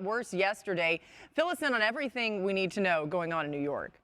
got worse yesterday. Fill us in on everything we need to know going on in New York.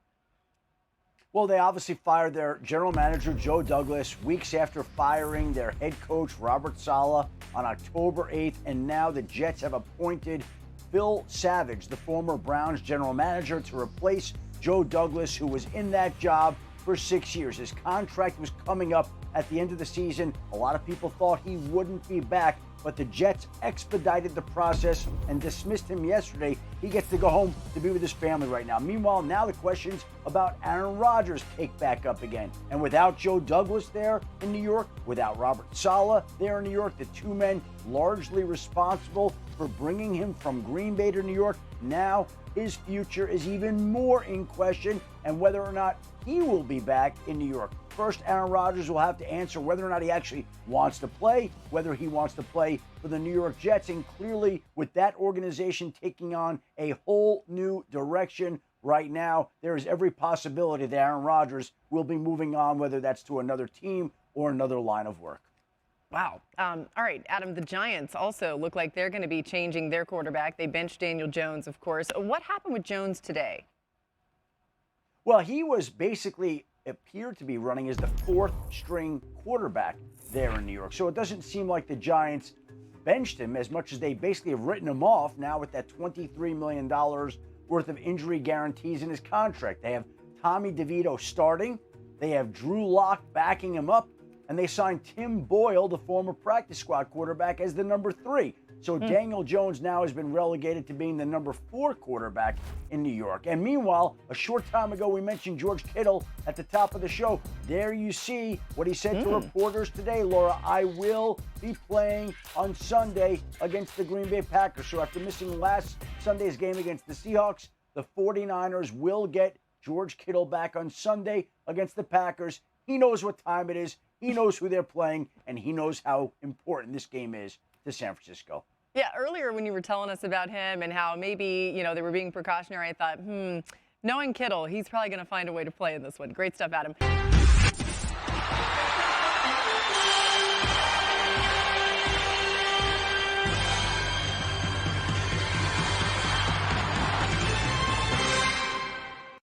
Well, they obviously fired their general manager, Joe Douglas, weeks after firing their head coach, Robert Saleh, on October 8th. And now the Jets have appointed Phil Savage, the former Browns general manager, to replace Joe Douglas, who was in that job for 6 years. His contract was coming up at the end of the season. A lot of people thought he wouldn't be back, but the Jets expedited the process and dismissed him yesterday. He gets to go home to be with his family right now. Meanwhile, now the questions about Aaron Rodgers take back up again. And without Joe Douglas there in New York, without Robert Saleh there in New York, the two men largely responsible for bringing him from Green Bay to New York, now his future is even more in question, and whether or not he will be back in New York. First, Aaron Rodgers will have to answer whether or not he actually wants to play, whether he wants to play for the New York Jets. And clearly, with that organization taking on a whole new direction right now, there is every possibility that Aaron Rodgers will be moving on, whether that's to another team or another line of work. Wow. All right, Adam, the Giants also look like they're going to be changing their quarterback. They benched Daniel Jones, of course. What happened with Jones today? Well, he was basically appeared to be running as the fourth string quarterback there in New York. So it doesn't seem like the Giants benched him as much as they basically have written him off now with that $23 million worth of injury guarantees in his contract. They have Tommy DeVito starting. They have Drew Lock backing him up. And they signed Tim Boyle, the former practice squad quarterback, as the number 3. So Daniel Jones now has been relegated to being the number 4 quarterback in New York. And meanwhile, a short time ago, we mentioned George Kittle at the top of the show. There you see what he said to reporters today, Laura. I will be playing on Sunday against the Green Bay Packers. So after missing last Sunday's game against the Seahawks, the 49ers will get George Kittle back on Sunday against the Packers. He knows what time it is. He knows who they're playing, and he knows how important this game is to San Francisco. Yeah, earlier when you were telling us about him and how maybe, they were being precautionary, I thought, knowing Kittle, he's probably going to find a way to play in this one. Great stuff, Adam.